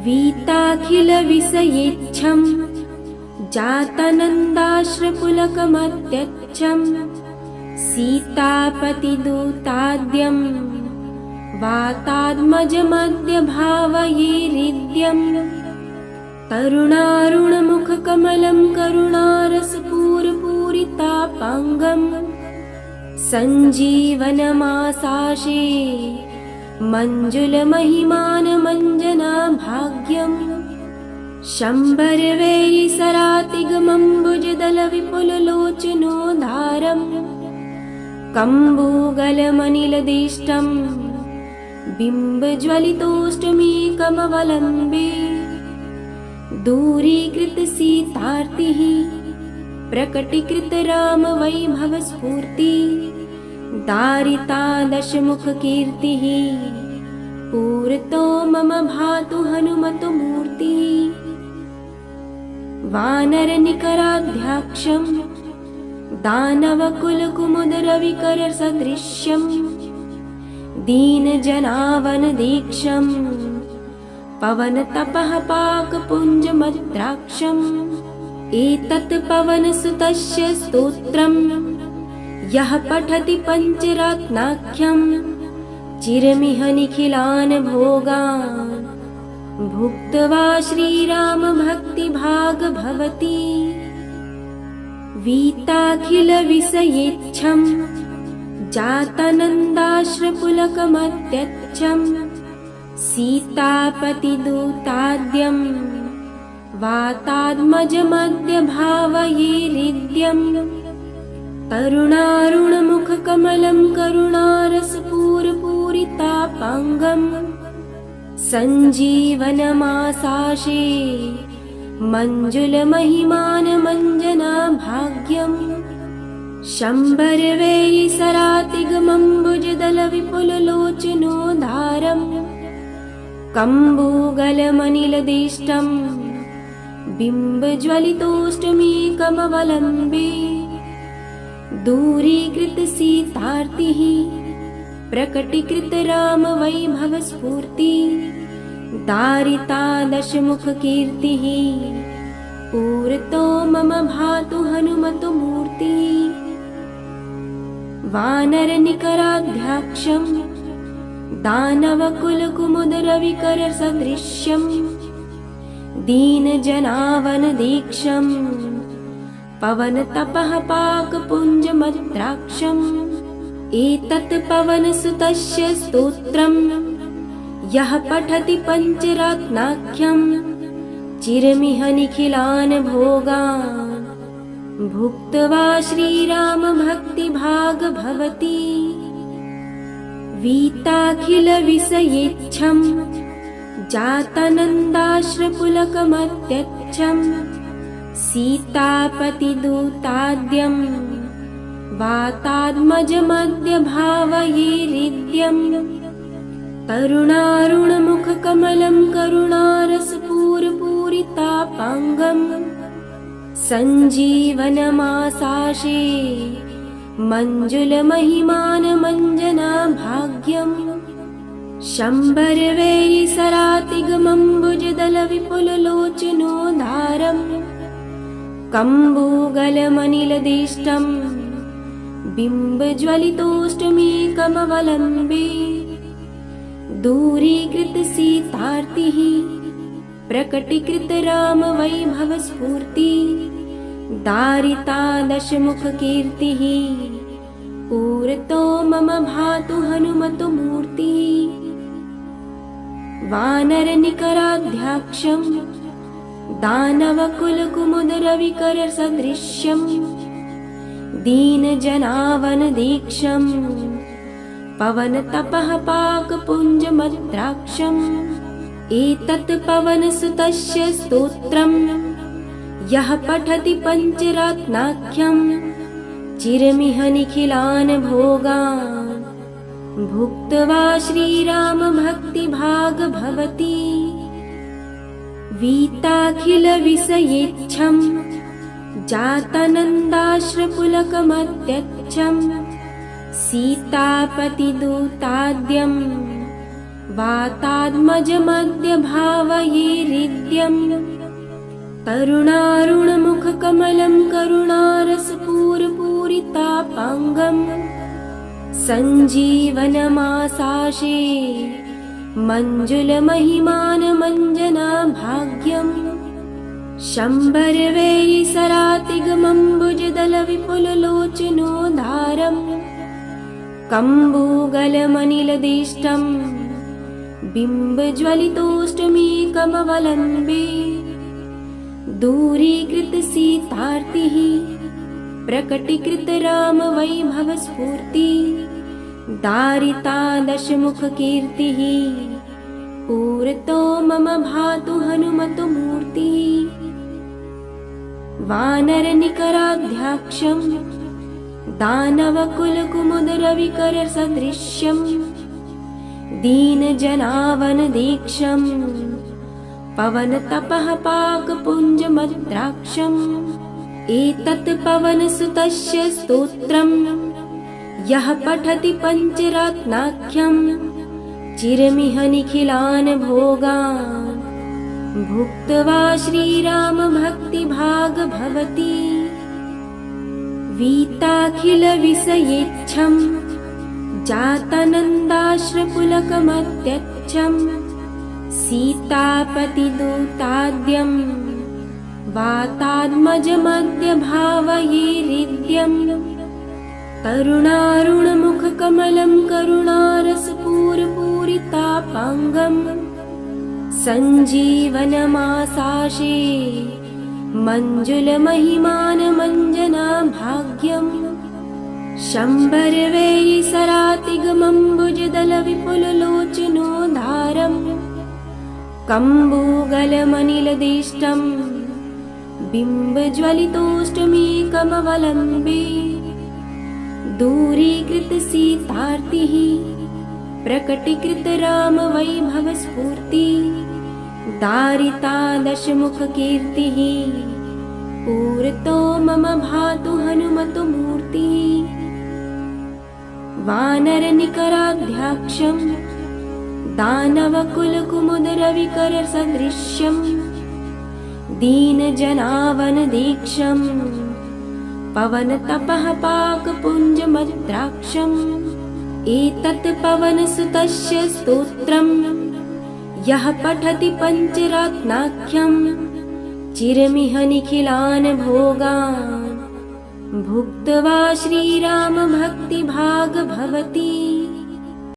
वीताखिलविषयेच्छं जातानन्दाश्रुपुलकमत्यच्छं सीतापतिदूताद्यं वातात्मजमद्य भावये हृद्यं तरुणारुणमुखकमलं करुणारसपूरपूरितापाङ्गं सञ्जीवनमासाशे मञ्जुलमहिमानमञ्जनाभाग्यं शम्बरवैरिसरातिगमम्बुजदलविपुललोचनोद्धारं कम्बुगलमनिलदिष्टं बिम्बज्वलितोष्टमीकमवलम्बे दूरीकृतसीतार्तिः प्रकटीकृतरामवैभवस्फूर्ति दारिता दशमुखकीर्तिः पूरतो मम भातु हनुमतो मूर्तिः वानरनिकराध्याक्षं दानवकुलकुमुदरविकरसदृश्यं दीनजनावनदीक्षं पवनतपः पाकपुञ्जमद्राक्षम् एतत् पवनसुतस्य स्तोत्रं यः पठति पञ्चरत्नाख्यं चिरमिह निखिलान् भोगान् भुक्त्वा श्रीरामभक्तिभाग् भवति वीताखिलविषयेच्छं जातानन्दाश्रुपुलकमत्यच्छं सीतापतिदूताद्यं वातात्मजमद्य भावये हृद्यं तरुणारुणमुखकमलं करुणारसपूरपूरितापाङ्गं सञ्जीवनमासाशे मञ्जुलमहिमानमञ्जनाभाग्यं शम्बरवैरिसरातिगमम्बुजदलविपुललोचनोद्धारं कम्बुगलमनिलदिष्टं बिम्बज्वलितोष्टमीकमवलम्बे दूरीकृतसीतार्तिः प्रकटीकृतरामवैभवस्फूर्ति दारिता दशमुखकीर्तिः पूरतो मम भातु हनुमतो मूर्तिः वानरनिकराध्याक्षं दानवकुलकुमुदरविकरसदृश्यं दीनजनावनदीक्षं पवनतपः पाकपुञ्जमद्राक्षम् एतत् पवनसुतस्य स्तोत्रं यः पठति पञ्चरत्नाख्यं चिरमिह निखिलान् भोगान् भुक्त्वा श्रीरामभक्तिभाग् भवति वीताखिलविषयेच्छं जातानन्दाश्रुपुलकमत्यच्छं सीतापतिदूताद्यं वातात्मजमद्य भावये हृद्यं तरुणारुणमुखकमलं करुणारसपूरपूरितापाङ्गं सञ्जीवनमासाशे मञ्जुलमहिमानमञ्जनाभाग्यं शम्बरवैरिसरातिगमम्बुजदलविपुललोचनोद्धारं कम्बुगलमनिलदिष्टं बिम्बज्वलितोष्टमीकमवलम्बे दूरीकृतसीतार्तिः प्रकटीकृतरामवैभवस्फूर्ति दारिता दशमुखकीर्तिः पूरतो मम भातु हनुमतो मूर्तिः वानरनिकराध्याक्षं दानवकुलकुमुदरविकरसदृश्यं दीनजनावनदीक्षं पवनतपः पाकपुञ्जमद्राक्षम् एतत् पवनसुतस्य स्तोत्रं यः पठति पञ्चरत्नाख्यं चिरमिह निखिलान् भोगान् भुक्त्वा श्रीरामभक्तिभाग् भवति वीताखिलविषयेच्छं जातानन्दाश्रुपुलकमत्यच्छं सीतापतिदूताद्यं वातात्मजमद्य भावये हृद्यं तरुणारुणमुखकमलं करुणारसपूरपूरितापाङ्गं सञ्जीवनमासाशे मञ्जुलमहिमानमञ्जनाभाग्यं पवनतपः पाकपुञ्जमद्राक्षम् एतत् पवनसुतस्य स्तोत्रं यः पठति पञ्चरत्नाख्यं चिरमिह निखिलान् भोगान् भुक्त्वा श्रीरामभक्तिभाग् भवति वीताखिलविषयेच्छं जातानन्दाश्रुपुलकमत्यच्छं सीतापतिदूताद्यं वातात्मजमद्य भावयेरिद्यम् करुणारुणमुखकमलं करुणारसपूरपूरितापाङ्गम् सञ्जीवनमासाशे मञ्जुलमहिमानमञ्जनाभाग्यम् शम्बरवैरिसरातिगमम्बुजदलविपुललोचनोद्धारम् कम्बूगलमनिलदिष्टम् बिम्बज्वलितोष्टमीकमवलम्बे दूरीकृतसीतार्तिः प्रकटीकृतरामवैभवस्फूर्ति दारिता दशमुखकीर्तिः पूरतो मम भातु हनुमतो मूर्तिः वानरनिकराध्याक्षम् दानवकुलकुमुदरविकरसदृश्यम् दीनजनावनदीक्षम् पवनतपः पाकपुञ्जमद्राक्षम् एतत् पवनसुतस्य स्तोत्रम् यः पठति पञ्चरत्नाख्यम् चिरमिह निखिलान् भोगान् भुक्त्वा श्रीरामभक्तिभाग भवति वीताखिलविषयेच्छम् जातानन्दाश्रुपुलकमत्यच्छम् सीतापतिदूताद्यम् वातात्मजमद्य भावयेरिद्यम् करुणारुणमुखकमलं करुणारसपूरपूरितापाङ्गम् सञ्जीवनमासाशे मञ्जुलमहिमानमञ्जनाभाग्यम् शम्बरवैरिसरातिगमम्बुजदलविपुललोचनोद्धारम् कम्बूगलमनिलदिष्टम् बिम्बज्वलितोष्टमीकमवलम्बे दूरीकृतसीतार्तिः प्रकटीकृतरामवैभवस्फूर्ति दारिता दशमुखकीर्तिः पूरतो मम भातु हनुमतो मूर्तिः वानरनिकराध्याक्षम् दानवकुलकुमुदरविकरसदृश्यम् दीनजनावनदीक्षम् पवनतपः पाकपुञ्जमद्राक्षम् एतत् पवनसुतस्य स्तोत्रम् यः पठति पञ्चरत्नाख्यम् चिरमिह निखिलान् भोगान् भुक्त्वा श्रीरामभक्तिभाग भवति।